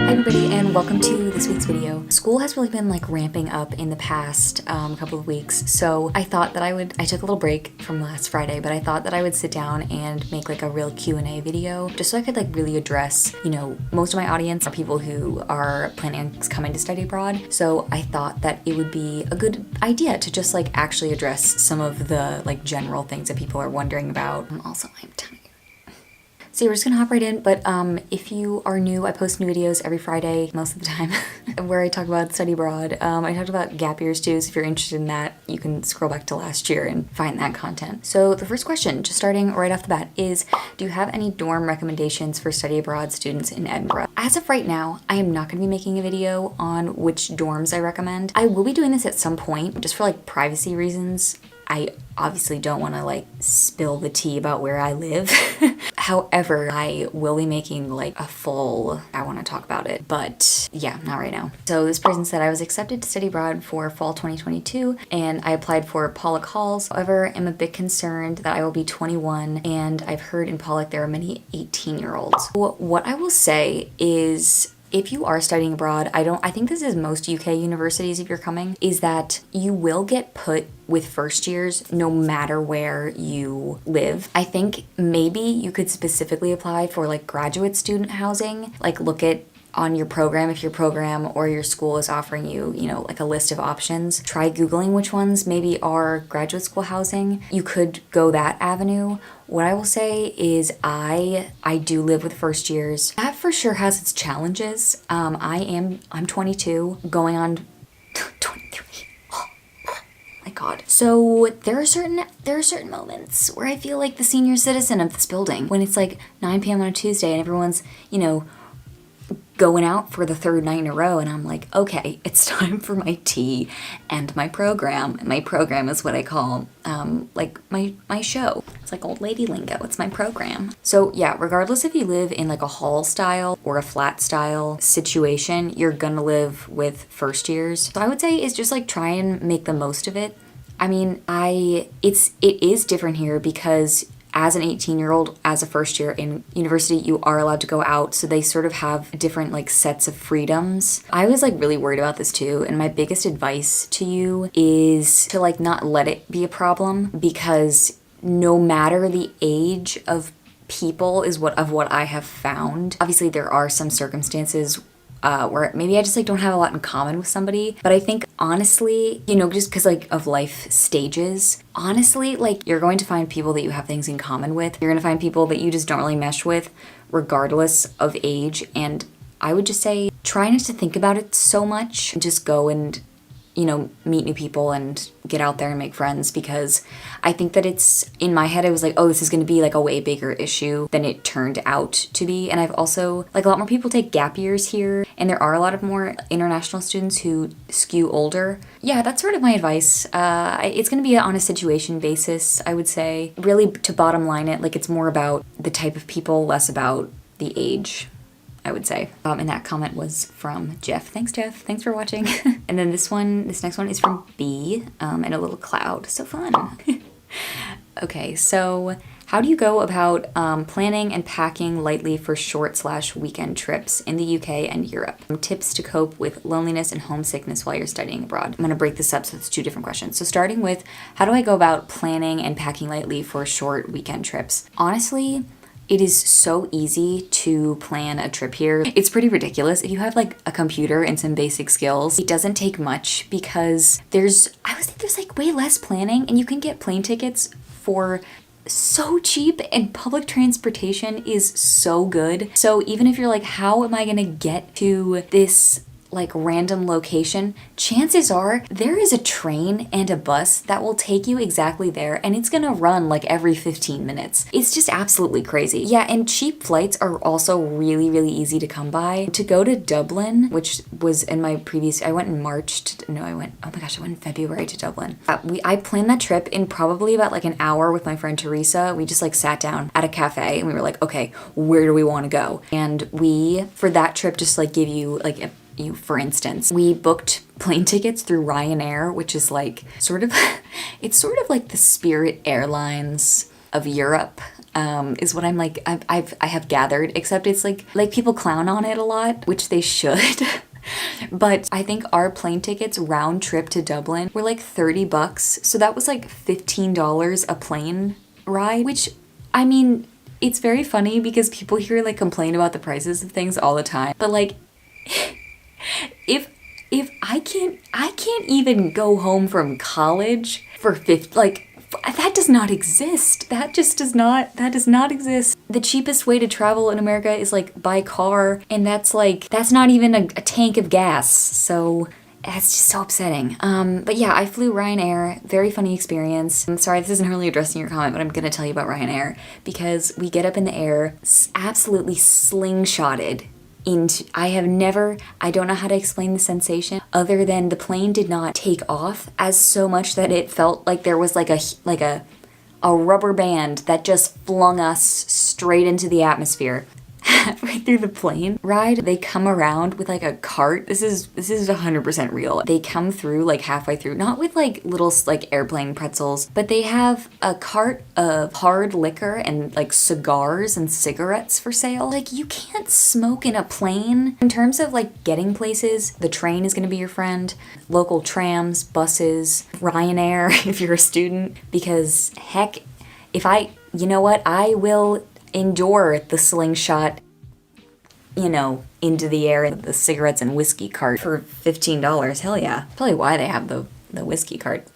everybody, and welcome to this week's video. School has really been like ramping up in the past couple of weeks, so I thought that I took a little break from last Friday, but I thought that I would sit down and make like a real Q&A video just so I could like really address, most of my audience are people who are planning on coming to study abroad, so I thought that it would be a good idea to just like actually address some of the like general things that people are wondering about. Also, I'm tired. So we're just gonna hop right in, but if you are new, I post new videos every Friday, most of the time, where I talk about study abroad. I talked about gap years too, so if you're interested in that, you can scroll back to last year and find that content. So the first question, just starting right off the bat, is do you have any dorm recommendations for study abroad students in Edinburgh? As of right now, I am not gonna be making a video on which dorms I recommend. I will be doing this at some point, just for like privacy reasons. I obviously don't want to like spill the tea about where I live. However, I will be making like a full, I want to talk about it, but yeah, not right now. So this person said, I was accepted to study abroad for fall 2022 and I applied for Pollock Halls. However, I'm a bit concerned that I will be 21 and I've heard in Pollock there are many 18-year-olds. What I will say is, if you are studying abroad, I think this is most UK universities if you're coming, is that you will get put with first years no matter where you live. I think maybe you could specifically apply for like graduate student housing, like look at on your program, if your program or your school is offering you, like a list of options, try Googling which ones maybe are graduate school housing. You could go that avenue. What I will say is I do live with first years. That for sure has its challenges. I'm 22, going on 23. Oh my God. So there are certain moments where I feel like the senior citizen of this building when it's like 9 p.m. on a Tuesday and everyone's, going out for the third night in a row, and I'm like, okay, it's time for my tea and my program. My program is what I call like my show. It's like old lady lingo. It's my program. So yeah, regardless if you live in like a hall style or a flat style situation, you're gonna live with first years. So I would say is just like try and make the most of it. I mean, it is different here because as an 18-year-old, as a first year in university, you are allowed to go out, so they sort of have different like sets of freedoms. I was like really worried about this too, and my biggest advice to you is to like not let it be a problem, because no matter the age of people is what I have found. Obviously there are some circumstances where maybe I just like don't have a lot in common with somebody. But I think honestly, just because like of life stages, honestly, like you're going to find people that you have things in common with. You're going to find people that you just don't really mesh with regardless of age. And I would just say try not to think about it so much. Just go and meet new people and get out there and make friends, because I think that it's, in my head, I was like, oh, this is going to be like a way bigger issue than it turned out to be. And I've also, like, a lot more people take gap years here, and there are a lot of more international students who skew older. Yeah, that's sort of my advice. It's going to be on a situation basis, I would say. Really, to bottom line it, like, it's more about the type of people, less about the age, I would say. And that comment was from Jeff. Thanks, Jeff. Thanks for watching. And then this next one is from B, and a little cloud. So fun. Okay, so how do you go about planning and packing lightly for short/weekend trips in the UK and Europe? Tips to cope with loneliness and homesickness while you're studying abroad. I'm gonna break this up so it's two different questions. So starting with, how do I go about planning and packing lightly for short weekend trips? Honestly, it is so easy to plan a trip here. It's pretty ridiculous. If you have like a computer and some basic skills, it doesn't take much, because I would think there's like way less planning, and you can get plane tickets for so cheap, and public transportation is so good. So even if you're like, how am I gonna get to this like random location, chances are there is a train and a bus that will take you exactly there, and it's gonna run like every 15 minutes. It's just absolutely crazy. Yeah, and cheap flights are also really, really easy to come by. To go to Dublin, which was in my previous, I went in March, oh my gosh, I went in February to Dublin. I planned that trip in probably about like an hour with my friend Teresa. We just like sat down at a cafe and we were like, okay, where do we wanna go? And we, for that trip, just like give you like for instance, we booked plane tickets through Ryanair, which is like it's sort of like the Spirit Airlines of Europe, is what I'm like, I have gathered, except it's like people clown on it a lot, which they should. But I think our plane tickets round trip to Dublin were like $30. So that was like $15 a plane ride, which, I mean, it's very funny because people here like complain about the prices of things all the time. But like, if I can't even go home from college for 50, like, that does not exist. That does not exist. The cheapest way to travel in America is like by car, and that's not even a tank of gas. So that's just so upsetting. But yeah, I flew Ryanair. Very funny experience. I'm sorry, this isn't really addressing your comment, but I'm gonna tell you about Ryanair because we get up in the air, absolutely slingshotted into, I don't know how to explain the sensation other than the plane did not take off as so much that it felt like there was like a rubber band that just flung us straight into the atmosphere. Right through the plane ride, they come around with like a cart. This is 100% real. They come through like halfway through, not with like little like airplane pretzels, but they have a cart of hard liquor and like cigars and cigarettes for sale. Like, you can't smoke in a plane. In terms of like getting places, the train is gonna be your friend. Local trams, buses, Ryanair if you're a student, because heck, you know what, I will endure the slingshot, into the air, the cigarettes and whiskey cart for $15. Hell yeah. Probably why they have the whiskey cart.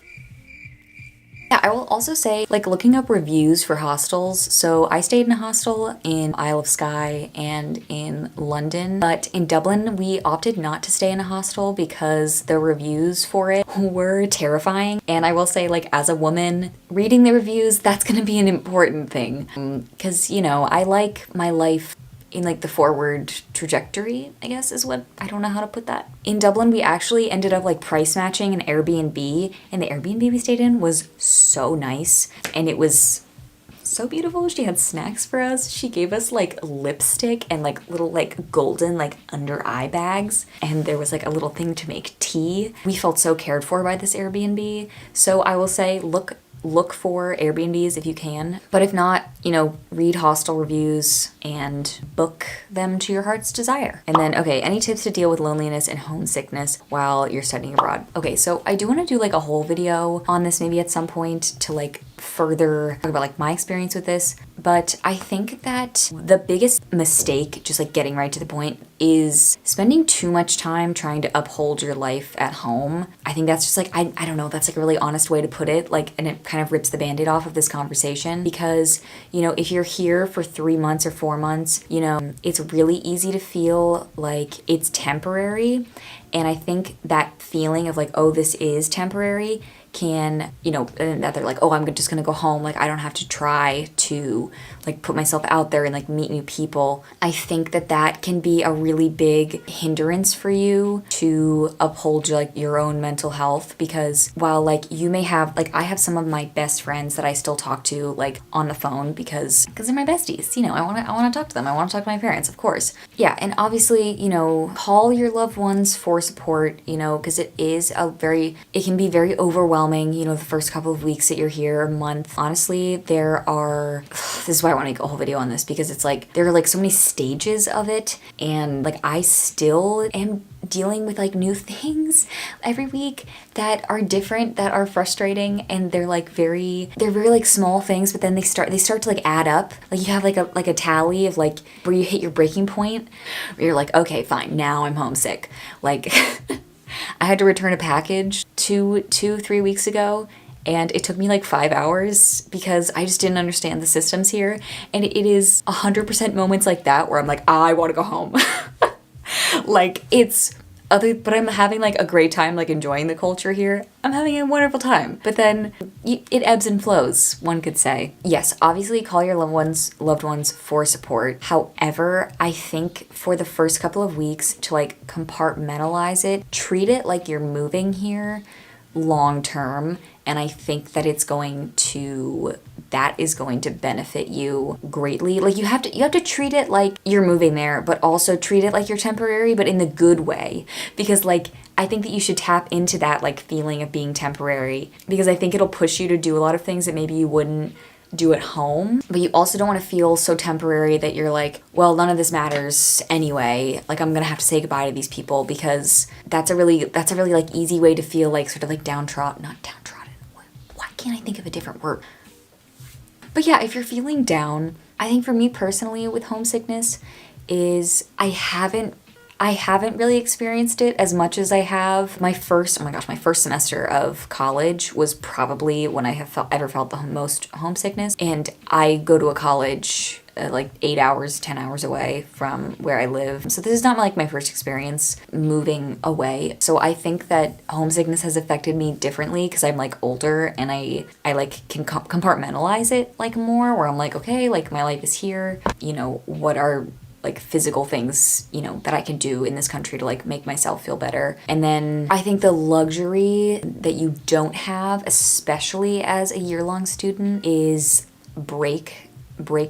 Yeah, I will also say, like, looking up reviews for hostels. So I stayed in a hostel in Isle of Skye and in London, but in Dublin we opted not to stay in a hostel because the reviews for it were terrifying. And I will say, like, as a woman, reading the reviews, that's gonna be an important thing. Because, I like my life in like the forward trajectory, I guess is what, I don't know how to put that. In Dublin, we actually ended up like price matching an Airbnb, and the Airbnb we stayed in was so nice and it was so beautiful. She had snacks for us. She gave us like lipstick and like little like golden like under eye bags, and there was like a little thing to make tea. We felt so cared for by this Airbnb. So I will say, look for Airbnbs if you can. But if not, read hostel reviews and book them to your heart's desire. And then, okay, any tips to deal with loneliness and homesickness while you're studying abroad? Okay, so I do want to do like a whole video on this maybe at some point to like further talk about like my experience with this. But I think that the biggest mistake, just like getting right to the point, is spending too much time trying to uphold your life at home. I think that's just like, I don't know, that's like a really honest way to put it, like, and it kind of rips the band-aid off of this conversation because, if you're here for 3 months or 4 months, it's really easy to feel like it's temporary. And I think that feeling of like, oh, this is temporary can, and that they're like, oh, I'm just gonna go home, like I don't have to try to like put myself out there and like meet new people. I think that can be a really big hindrance for you to uphold your own mental health, because while like you may have, like I have some of my best friends that I still talk to like on the phone because they're my besties, I want to talk to them. I want to talk to my parents, of course. Yeah, and obviously, call your loved ones for support, because it can be very overwhelming, the first couple of weeks that you're here, a month. Honestly, this is why I want to make a whole video on this, because it's like, there are like so many stages of it, and like I still am dealing with like new things every week that are different, that are frustrating, and they're very like small things, but then they start to like add up. Like you have like a tally of like where you hit your breaking point, where you're like, okay, fine, now I'm homesick. Like I had to return a package 3 weeks ago, and it took me like 5 hours because I just didn't understand the systems here. And it is 100% moments like that where I'm like, I want to go home. Like but I'm having like a great time, like enjoying the culture here. I'm having a wonderful time. But then it ebbs and flows, one could say. Yes, obviously call your loved ones for support. However, I think for the first couple of weeks to like compartmentalize it, treat it like you're moving here long term, and I think that is going to benefit you greatly. Like you have to treat it like you're moving there, but also treat it like you're temporary, but in the good way, because like I think that you should tap into that like feeling of being temporary, because I think it'll push you to do a lot of things that maybe you wouldn't do at home, but you also don't want to feel so temporary that you're like, well, none of this matters anyway. Like, I'm gonna have to say goodbye to these people, because that's a really like easy way to feel like sort of like downtrodden. Not downtrodden. Why can't I think of a different word? But yeah, if you're feeling down, I think for me personally with homesickness is I haven't really experienced it as much as I have my first semester of college was probably when I have ever felt the most homesickness. And I go to a college like 8 hours, 10 hours away from where I live. So this is not like my first experience moving away. So I think that homesickness has affected me differently because I'm like older and I like can compartmentalize it like more, where I'm like, okay, like my life is here. You know, what are like physical things, you know, that I can do in this country to like make myself feel better. And then I think the luxury that you don't have, especially as a year-long student, is break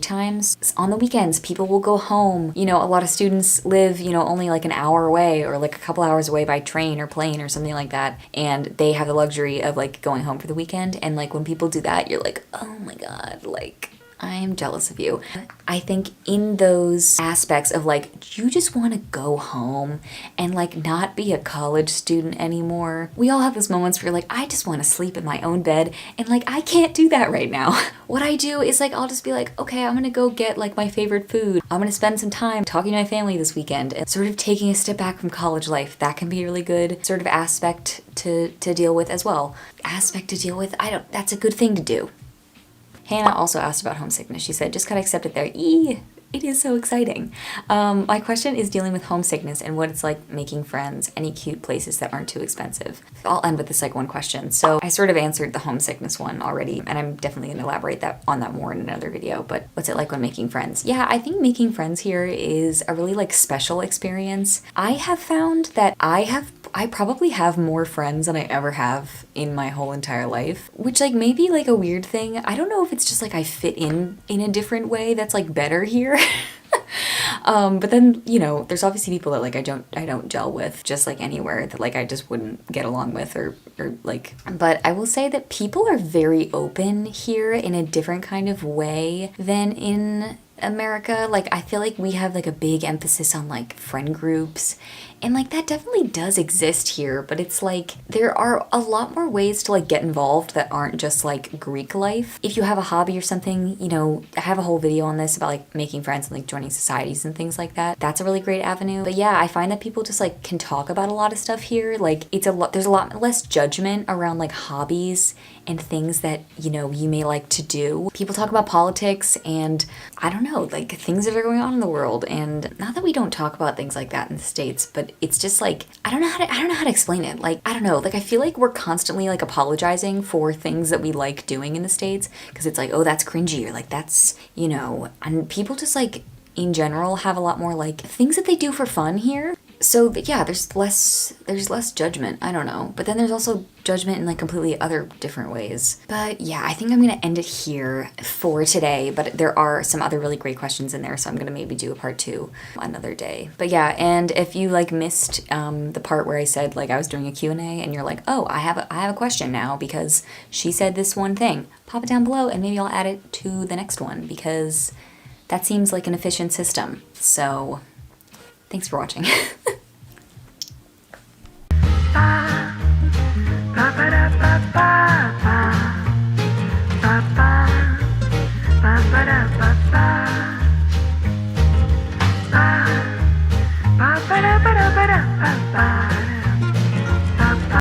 times. On the weekends, people will go home. You know, a lot of students live, you know, only like an hour away or like a couple hours away by train or plane or something like that. And they have the luxury of like going home for the weekend. And like when people do that, you're like, oh my God, like I'm jealous of you. I think in those aspects of like, you just want to go home and like not be a college student anymore. We all have those moments where you're like, I just want to sleep in my own bed, and like, I can't do that right now. What I do is like, I'll just be like, okay, I'm gonna go get like my favorite food. I'm gonna spend some time talking to my family this weekend, and sort of taking a step back from college life. That can be a really good sort of aspect to deal with as well. That's a good thing to do. Hannah also asked about homesickness. She said, just gotta accept it there. It is so exciting. My question is dealing with homesickness and what it's like making friends, any cute places that aren't too expensive. I'll end with this like one question. So I sort of answered the homesickness one already, and I'm definitely gonna elaborate on that more in another video, but what's it like when making friends? Yeah, I think making friends here is a really like special experience. I have found that I probably have more friends than I ever have in my whole entire life, which like may be like a weird thing. I don't know if it's just like I fit in a different way that's like better here. But then, you know, there's obviously people that like I don't gel with just like anywhere, that like I just wouldn't get along with or like, but I will say that people are very open here in a different kind of way than in America. Like I feel like we have like a big emphasis on like friend groups, and like that definitely does exist here, but it's like there are a lot more ways to like get involved that aren't just like Greek life. If you have a hobby or something, you know, I have a whole video on this about like making friends and like joining societies and things like that. That's a really great avenue. But yeah, I find that people just like can talk about a lot of stuff here. Like there's a lot less judgment around like hobbies and things that, you know, you may like to do. People talk about politics and I don't know, like things that are going on in the world. And not that we don't talk about things like that in the States, but it's just like, I don't know how to explain it. Like, I don't know, like I feel like we're constantly like apologizing for things that we like doing in the States, because it's like, oh, that's cringy, or like that's, you know, and people just like in general have a lot more like things that they do for fun here. So yeah, there's less judgment. I don't know. But then there's also judgment in like completely other different ways. But yeah, I think I'm gonna end it here for today, but there are some other really great questions in there, so I'm gonna maybe do a part 2 another day. But yeah, and if you like missed the part where I said like I was doing a Q&A and you're like, oh, I have a question now because she said this one thing, pop it down below and maybe I'll add it to the next one, because that seems like an efficient system. So thanks for watching. Ba ba da ba da ba da ba.